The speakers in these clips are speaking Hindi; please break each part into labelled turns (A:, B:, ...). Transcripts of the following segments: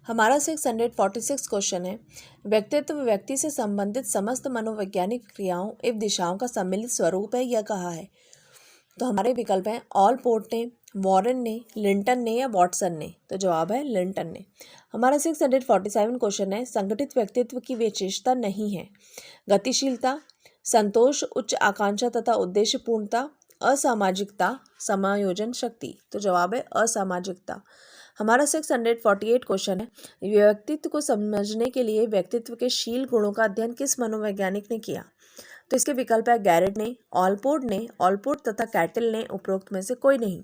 A: हमारा 646 क्वेश्चन है, व्यक्तित्व व्यक्ति से संबंधित समस्त मनोवैज्ञानिक क्रियाओं एवं दिशाओं का सम्मिलित स्वरूप है, यह कहा है। तो हमारे विकल्प हैं ऑलपोर्ट ने, वॉरेन ने, लिंटन ने या वॉटसन ने। तो जवाब है लिंटन ने। हमारा 647 क्वेश्चन है, संगठित व्यक्तित्व की विशेषता नहीं है गतिशीलता, संतोष, उच्च आकांक्षा तथा उद्देश्यपूर्णता, असामाजिकता, समायोजन शक्ति। तो जवाब है असामाजिकता। हमारा 648 क्वेश्चन है, व्यक्तित्व को समझने के लिए व्यक्तित्व के शील गुणों का अध्ययन किस मनोवैज्ञानिक ने किया। तो इसके विकल्प है गैरेट ने, ऑलपोर्ट तथा कैटल ने, उपरोक्त में से कोई नहीं।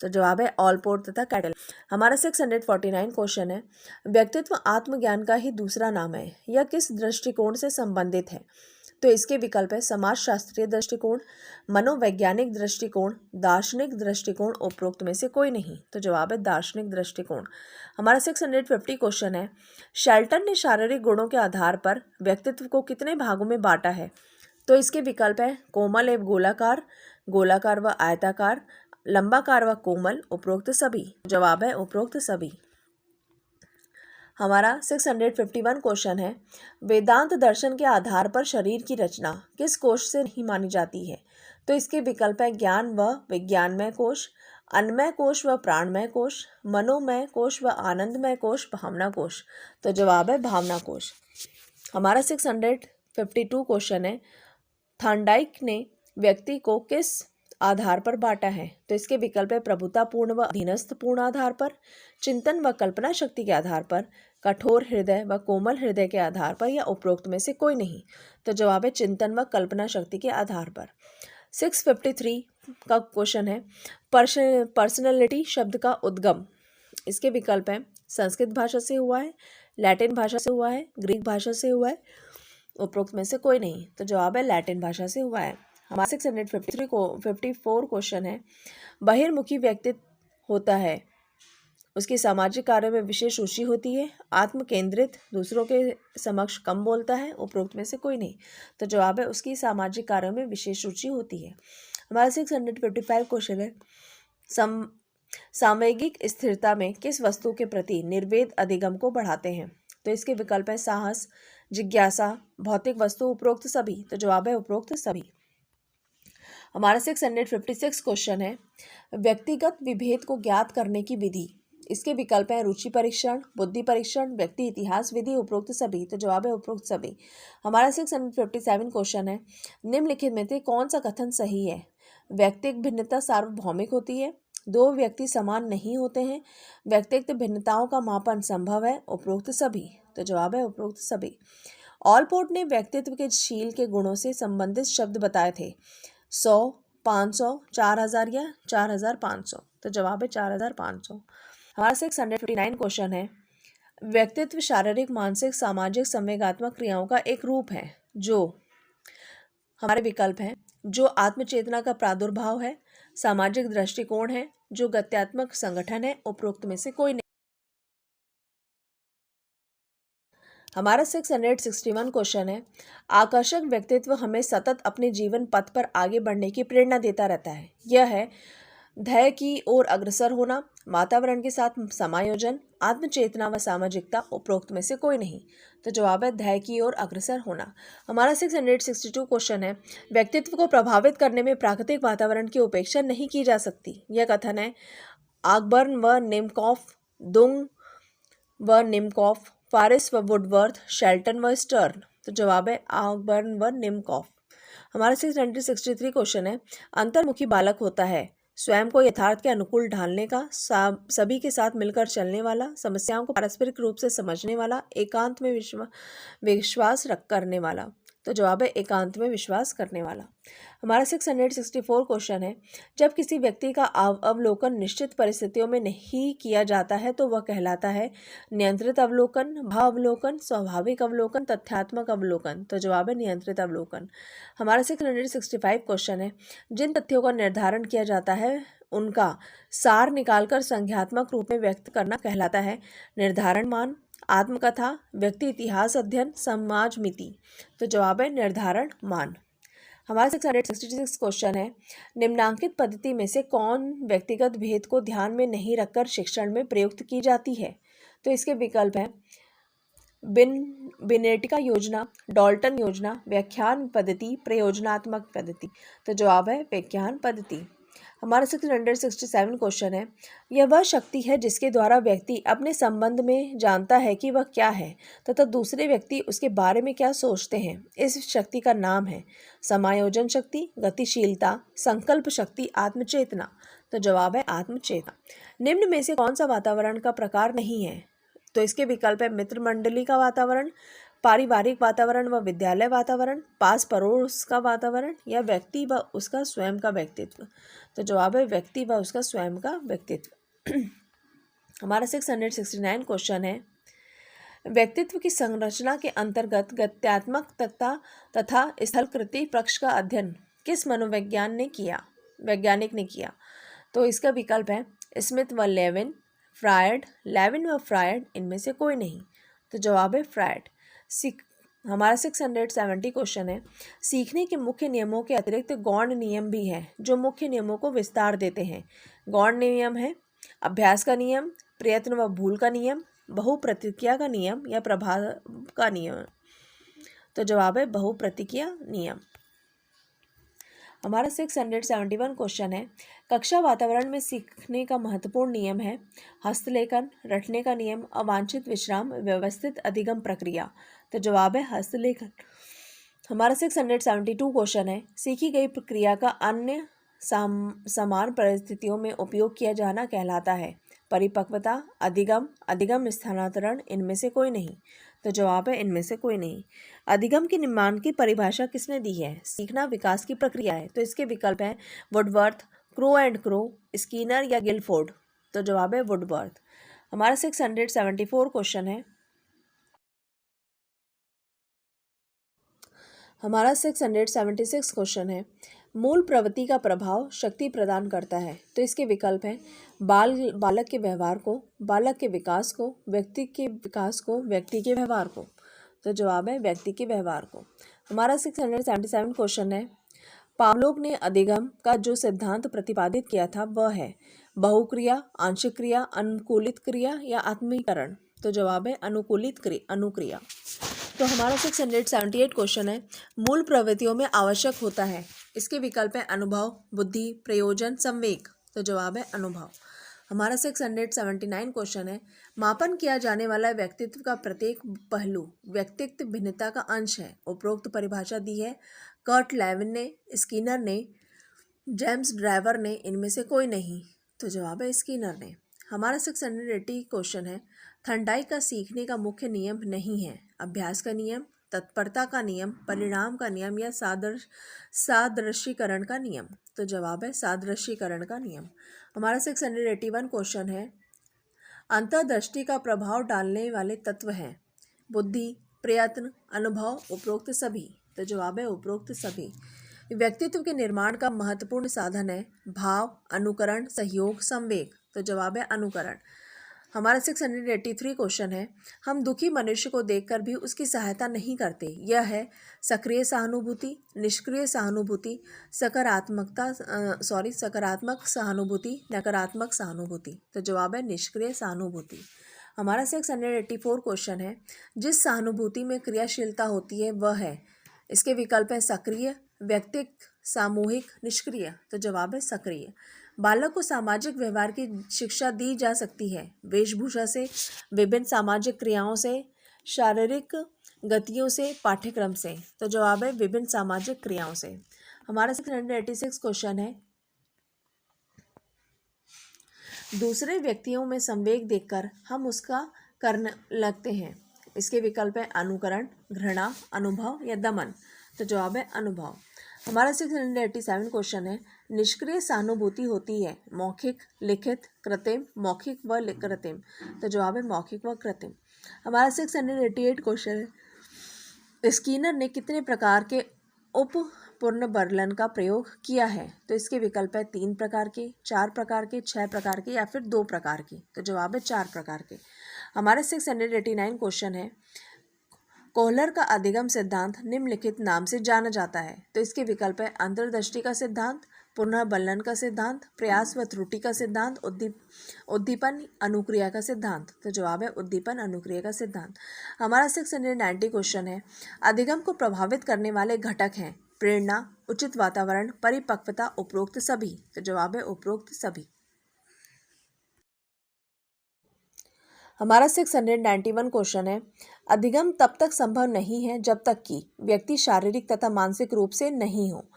A: तो जवाब है ऑलपोर्ट तथा कैटल। हमारा 649 क्वेश्चन है, व्यक्तित्व आत्मज्ञान का ही दूसरा नाम है, यह किस दृष्टिकोण से संबंधित है। तो इसके विकल्प है समाजशास्त्रीय दृष्टिकोण, मनोवैज्ञानिक दृष्टिकोण, दार्शनिक दृष्टिकोण, उपरोक्त में से कोई नहीं। तो जवाब है दार्शनिक दृष्टिकोण। हमारा 650 क्वेश्चन है, शेल्टन ने शारीरिक गुणों के आधार पर व्यक्तित्व को कितने भागों में बांटा है। तो इसके विकल्प है कोमल एवं गोलाकार, गोलाकार व आयताकार, लंबाकार व कोमल, उपरोक्त सभी। जवाब है उपरोक्त सभी। हमारा 651 क्वेश्चन है, वेदांत दर्शन के आधार पर शरीर की रचना किस कोश से नहीं मानी जाती है। तो इसके विकल्प है ज्ञान व विज्ञानमय कोश, अन्नमय कोश व प्राणमय कोश, मनोमय कोश व आनंदमय कोश, भावना कोश। तो जवाब है भावना कोश। हमारा 652 क्वेश्चन है, थॉर्नडाइक ने व्यक्ति को किस आधार पर बांटा है। तो इसके विकल्प है प्रभुतापूर्ण व अधीनस्थपूर्ण आधार पर, चिंतन व कल्पना शक्ति के आधार पर, कठोर हृदय व कोमल हृदय के आधार पर, या उपरोक्त में से कोई नहीं। तो जवाब है चिंतन व कल्पना शक्ति के आधार पर। 653 का क्वेश्चन है, पर्सनैलिटी शब्द का उद्गम। इसके विकल्प हैं संस्कृत भाषा से हुआ है, लैटिन भाषा से हुआ है, ग्रीक भाषा से हुआ है, उपरोक्त में से कोई नहीं। तो जवाब है लैटिन भाषा से हुआ है। हमारा 654 क्वेश्चन है, बहिर्मुखी व्यक्तित्व होता है, उसकी सामाजिक कार्यों में विशेष रुचि होती है, आत्म केंद्रित, दूसरों के समक्ष कम बोलता है, उपरोक्त में से कोई नहीं। तो जवाब है उसकी सामाजिक कार्यों में विशेष रुचि होती है। हमारा 655 क्वेश्चन है, सामयिक स्थिरता में किस वस्तु के प्रति निर्वेद अधिगम को बढ़ाते हैं। तो इसके विकल्प है साहस, जिज्ञासा, भौतिक वस्तु, उपरोक्त सभी। तो जवाब है उपरोक्त सभी। हमारा 656 क्वेश्चन है, व्यक्तिगत विभेद को ज्ञात करने की विधि। इसके विकल्प है रुचि परीक्षण, बुद्धि परीक्षण, व्यक्ति इतिहास विधि, उपरोक्त सभी। तो जवाब है उपरोक्त सभी। हमारा 657 क्वेश्चन है, निम्नलिखित में से कौन सा कथन सही है। व्यक्तिगत भिन्नता सार्वभौमिक होती है, दो व्यक्ति समान नहीं होते हैं, व्यक्तिगत भिन्नताओं का मापन संभव है, उपरोक्त सभी। तो जवाब है उपरोक्त सभी। ऑलपोर्ट ने व्यक्तित्व के शील के गुणों से संबंधित शब्द बताए थे, 100, 500, 4000 या 4500। तो जवाब है 4500। हमारा 659 क्वेश्चन है, व्यक्तित्व शारीरिक, मानसिक, सामाजिक, संवेगात्मक क्रियाओं का एक रूप है जो, हमारे विकल्प हैं, जो आत्मचेतना का प्रादुर्भाव है, सामाजिक दृष्टिकोण है, जो गत्यात्मक संगठन है, उपरोक्त में से कोई नहीं। हमारा 661 क्वेश्चन है, आकर्षक व्यक्तित्व हमें सतत अपने जीवन पथ पर आगे बढ़ने की प्रेरणा देता रहता है। यह है ध्येय की ओर अग्रसर होना, वातावरण के साथ समायोजन, आत्मचेतना व सामाजिकता, उपरोक्त में से कोई नहीं। तो जवाब है ध्येय की ओर अग्रसर होना। हमारा 662 क्वेश्चन है, व्यक्तित्व को प्रभावित करने में प्राकृतिक वातावरण की उपेक्षा नहीं की जा सकती। यह कथन है ऑकबर्न व निमकॉफ, दुंग व निमकॉफ, फारिस व वुडवर्थ, शेल्टन व स्टर्न। तो जवाब है ऑकबर्न व निमकॉफ। हमारा 663 क्वेश्चन है, अंतर्मुखी बालक होता है स्वयं को यथार्थ के अनुकूल ढालने का, सभी के साथ मिलकर चलने वाला, समस्याओं को पारस्परिक रूप से समझने वाला, एकांत में विश्वास करने वाला। तो जवाब है एकांत में विश्वास करने वाला। हमारा 664 क्वेश्चन है, जब किसी व्यक्ति का अवलोकन निश्चित परिस्थितियों में नहीं किया जाता है तो वह कहलाता है नियंत्रित अवलोकन, भाव अवलोकन, स्वाभाविक अवलोकन, तथ्यात्मक अवलोकन। तो जवाब है नियंत्रित अवलोकन। हमारा 665 क्वेश्चन है, जिन तथ्यों का निर्धारण किया जाता है उनका सार निकालकर संज्ञात्मक रूप में व्यक्त करना कहलाता है निर्धारण मान, आत्मकथा, व्यक्ति इतिहास अध्ययन, समाज मिति। तो जवाब है निर्धारण मान। हमारा 666 क्वेश्चन है, निम्नांकित पद्धति में से कौन व्यक्तिगत भेद को ध्यान में नहीं रखकर शिक्षण में प्रयुक्त की जाती है। तो इसके विकल्प हैं बिनेट का योजना, डाल्टन योजना, व्याख्यान पद्धति, प्रयोजनात्मक पद्धति। तो जवाब है व्याख्यान पद्धति। हमारा 667 क्वेश्चन है, यह वह शक्ति है जिसके द्वारा व्यक्ति अपने संबंध में जानता है कि वह क्या है तथा दूसरे व्यक्ति उसके बारे में क्या सोचते हैं। इस शक्ति का नाम है समायोजन शक्ति, गतिशीलता, संकल्प शक्ति, आत्मचेतना। तो जवाब है आत्मचेतना। निम्न में से कौन सा वातावरण का प्रकार नहीं है? तो इसके विकल्प है मित्र मंडली का वातावरण, पारिवारिक वातावरण व विद्यालय वातावरण, पास पड़ोस का वातावरण, या व्यक्ति व उसका स्वयं का व्यक्तित्व। तो जवाब है व्यक्ति व उसका स्वयं का व्यक्तित्व। हमारा 669 क्वेश्चन है, व्यक्तित्व की संरचना के अंतर्गत गत्यात्मक तथा स्थलकृति पक्ष का अध्ययन किस वैज्ञानिक ने किया? तो इसका विकल्प है स्मिथ व लेविन, फ्रायड, लेविन व फ्रायड, इनमें से कोई नहीं। तो जवाब है फ्रायड। हमारा 670 क्वेश्चन है, सीखने के मुख्य नियमों के अतिरिक्त गौण नियम भी हैं जो मुख्य नियमों को विस्तार देते हैं। गौण नियम है अभ्यास का नियम, प्रयत्न व भूल का नियम, बहुप्रतिक्रिया का नियम, या प्रभाव का नियम। तो जवाब है बहुप्रतिक्रिया नियम। हमारा 671 क्वेश्चन है, कक्षा वातावरण में सीखने का महत्वपूर्ण नियम है हस्तलेखन, रटने का नियम, अवांछित विश्राम, व्यवस्थित अधिगम प्रक्रिया। तो जवाब है हस्तलेखन। हमारा 672 क्वेश्चन है, सीखी गई प्रक्रिया का अन्य समान परिस्थितियों में उपयोग किया जाना कहलाता है परिपक्वता, अधिगम स्थानांतरण, इनमें से कोई नहीं। तो जवाब है इनमें से कोई नहीं। अधिगम के निर्माण की परिभाषा किसने दी है? सीखना विकास की प्रक्रिया है। तो इसके विकल्प हैं Woodworth, crow and crow, Skinner, या गिलफोर्ड। तो जवाब है वुडवर्थ। हमारा 674 क्वेश्चन है, हमारा 676 क्वेश्चन है, मूल प्रवृत्ति का प्रभाव शक्ति प्रदान करता है। तो इसके विकल्प हैं बालक के व्यवहार को, बालक के विकास को, व्यक्ति के विकास को, व्यक्ति के व्यवहार को। तो जवाब है व्यक्ति के व्यवहार को। हमारा 677 क्वेश्चन है, पावलोव ने अधिगम का जो सिद्धांत प्रतिपादित किया था वह है बहुक्रिया, आंशिक क्रिया, अनुकूलित क्रिया, या आत्मीकरण। तो जवाब है अनुक्रिया। तो हमारा 678 क्वेश्चन है, मूल प्रवृत्तियों में आवश्यक होता है। इसके विकल्प है अनुभव, बुद्धि, प्रयोजन, संवेग। तो जवाब है अनुभव। हमारा 679 क्वेश्चन है, मापन किया जाने वाला व्यक्तित्व का प्रत्येक पहलू व्यक्तित्व भिन्नता का अंश है। उपरोक्त परिभाषा दी है कर्ट लेविन ने, स्किनर ने, जेम्स ड्राइवर ने, इनमें से कोई नहीं। तो जवाब है स्किनर ने। हमारा 680 क्वेश्चन है, थर्नडाइक का सीखने का मुख्य नियम नहीं है अभ्यास का नियम, तत्परता का नियम, परिणाम का नियम, या सादृश्यीकरण का नियम। तो जवाब है सादृश्यीकरण का नियम। हमारा 681 क्वेश्चन है, अंतर्दृष्टि का प्रभाव डालने वाले तत्व हैं बुद्धि, प्रयत्न, अनुभव, उपरोक्त सभी। तो जवाब है उपरोक्त सभी। व्यक्तित्व के निर्माण का महत्वपूर्ण साधन है भाव, अनुकरण, सहयोग, संवेग। तो जवाब है अनुकरण। हमारा 683 क्वेश्चन है, हम दुखी मनुष्य को देखकर भी उसकी सहायता नहीं करते। यह है सक्रिय सहानुभूति, निष्क्रिय सहानुभूति, सकारात्मक सहानुभूति, नकारात्मक सहानुभूति। तो जवाब है निष्क्रिय सहानुभूति। हमारा 684 क्वेश्चन है, जिस सहानुभूति में क्रियाशीलता होती है वह है। इसके विकल्प है सक्रिय, व्यक्तिक, सामूहिक, निष्क्रिय। तो जवाब है सक्रिय। बालक को सामाजिक व्यवहार की शिक्षा दी जा सकती है वेशभूषा से, विभिन्न सामाजिक क्रियाओं से, शारीरिक गतियों से, पाठ्यक्रम से। तो जवाब है विभिन्न सामाजिक क्रियाओं से। हमारा 686 क्वेश्चन है, दूसरे व्यक्तियों में संवेग देखकर हम उसका करने लगते हैं। इसके विकल्प है अनुकरण, घृणा, अनुभव, या दमन। तो जवाब है अनुभव। हमारा 687 क्वेश्चन है, निष्क्रिय सहानुभूति होती है मौखिक, लिखित, कृत्रिम, मौखिक व कृत्रिम। तो जवाब है मौखिक व कृत्रिम। हमारा 688 क्वेश्चन है, स्किनर ने कितने प्रकार के पुनर्वर्लन का प्रयोग किया है? तो इसके विकल्प है 3 प्रकार के, 4 प्रकार के, 6 प्रकार के, या फिर 2 प्रकार के। तो जवाब है 4 प्रकार के। हमारे 689 क्वेश्चन है, कोहलर का अधिगम सिद्धांत निम्नलिखित नाम से जाना जाता है। तो इसके विकल्प है अंतर्दृष्टि का सिद्धांत, पुनर्बलन का सिद्धांत, प्रयास व त्रुटि का सिद्धांत, उद्दीपन अनुक्रिया का सिद्धांत। तो जवाब है उद्दीपन अनुक्रिया का सिद्धांत। हमारा 690 क्वेश्चन है, अधिगम को प्रभावित करने वाले घटक हैं प्रेरणा, उचित वातावरण, परिपक्वता, उपरोक्त सभी। तो जवाब है उपरोक्त सभी। हमारा 691 क्वेश्चन है, अधिगम तब तक संभव नहीं है जब तक कि व्यक्ति शारीरिक तथा मानसिक रूप से नहीं हो।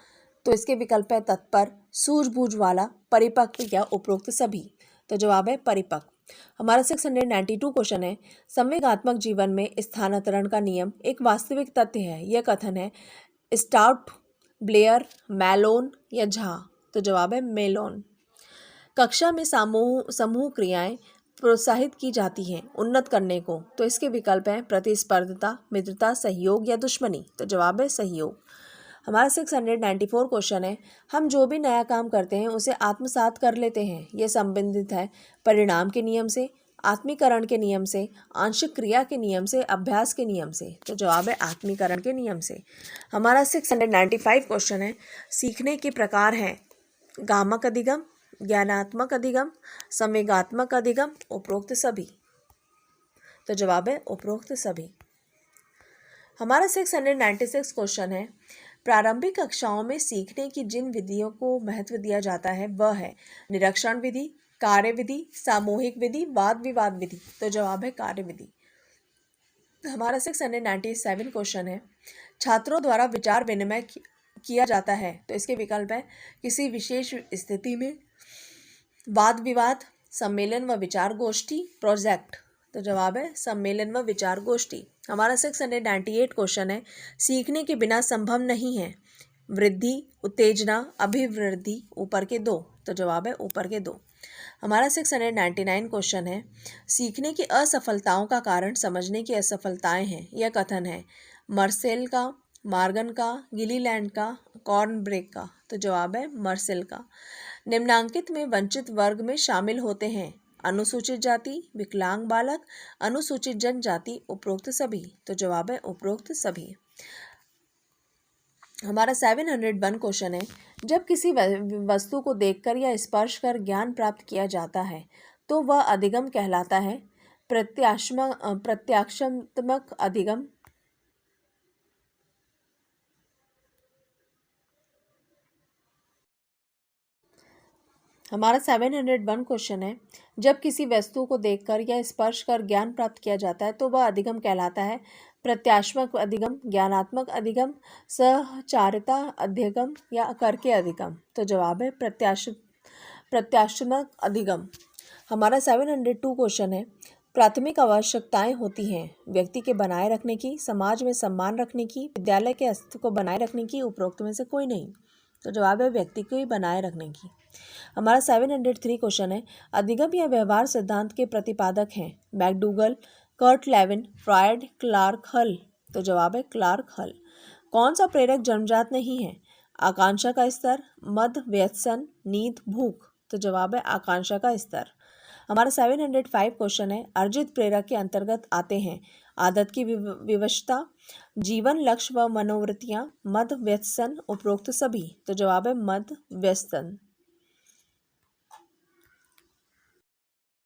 A: तो इसके विकल्प है तत्पर, सूझबूझ वाला, परिपक्व या उपरोक्त सभी। तो जवाब है परिपक्व। हमारा 692 क्वेश्चन है, संवेगात्मक जीवन में स्थानांतरण का नियम एक वास्तविक तथ्य है। यह कथन है स्टाउट, ब्लेयर, मैलोन या झा। तो जवाब है मेलोन। कक्षा में समूह क्रियाएं प्रोत्साहित की जाती हैं उन्नत करने को। तो इसके विकल्प हैं प्रतिस्पर्धता, मित्रता, सहयोग या दुश्मनी। तो जवाब है सहयोग। हमारा 694 क्वेश्चन है, हम जो भी नया काम करते हैं उसे आत्मसात कर लेते हैं। यह संबंधित है परिणाम के नियम से, आत्मीकरण के नियम से, आंशिक क्रिया के नियम से, अभ्यास के नियम से। तो जवाब है आत्मीकरण के नियम से। हमारा 695 क्वेश्चन है, सीखने के प्रकार हैं गामक अधिगम, ज्ञानात्मक अधिगम, संवेगात्मक अधिगम, उपरोक्त सभी। तो जवाब है उपरोक्त सभी। हमारा 696 क्वेश्चन है, प्रारंभिक कक्षाओं में सीखने की जिन विधियों को महत्व दिया जाता है वह है निरीक्षण विधि, कार्य विधि, सामूहिक विधि, वाद विवाद विधि। तो जवाब है कार्य विधि। हमारा 697 क्वेश्चन है, छात्रों द्वारा विचार विनिमय किया जाता है। तो इसके विकल्प है किसी विशेष स्थिति में, वाद विवाद, सम्मेलन व विचार गोष्ठी, प्रोजेक्ट। तो जवाब है सम्मेलन व विचार गोष्ठी। हमारा 698 क्वेश्चन है, सीखने के बिना संभव नहीं है वृद्धि, उत्तेजना, अभिवृद्धि, ऊपर के दो। तो जवाब है ऊपर के दो। हमारा 699 क्वेश्चन है, सीखने की असफलताओं का कारण समझने की असफलताएं हैं। यह कथन है मर्सेल का, मार्गन का, गिलीलैंड का, कॉर्नब्रेक का। तो जवाब है मर्सेल का। निम्नांकित में वंचित वर्ग में शामिल होते हैं अनुसूचित जाति, विकलांग बालक, अनुसूचित जनजाति, उपरोक्त सभी। तो जवाब है उपरोक्त सभी। हमारा 701 क्वेश्चन है, जब किसी वस्तु को देखकर या स्पर्श कर ज्ञान प्राप्त किया जाता है तो वह अधिगम कहलाता है प्रत्याक्षात्मक अधिगम, हमारा 701 क्वेश्चन है, जब किसी वस्तु को देखकर या स्पर्श कर ज्ञान प्राप्त किया जाता है तो वह अधिगम कहलाता है प्रत्यात्मक अधिगम, ज्ञानात्मक अधिगम, सहचारिता अधिगम या करके अधिगम। तो जवाब है प्रत्यात्मक अधिगम। हमारा 702 क्वेश्चन है, प्राथमिक आवश्यकताएं होती हैं व्यक्ति के बनाए रखने की, समाज में सम्मान रखने की, विद्यालय के अस्तित्व को बनाए रखने की, उपरोक्त में से कोई नहीं। तो जवाब है व्यक्ति को ही बनाए रखने की। हमारा 703 क्वेश्चन है, अधिगम या व्यवहार सिद्धांत के प्रतिपादक हैं McDougall, Kurt Lewin, Freud, Clark Hull. तो जवाब है क्लार्क हल। कौन सा प्रेरक जन्मजात नहीं है? आकांक्षा का स्तर, मद, व्यसन, नींद, भूख। तो जवाब है आकांक्षा का स्तर। हमारा 705 क्वेश्चन है, अर्जित प्रेरक के अंतर्गत आते हैं आदत की विवशता, जीवन लक्ष्य व मनोवृत्तियां, मद, व्यसन, उपरोक्त सभी। तो जवाब है मद, व्यसन।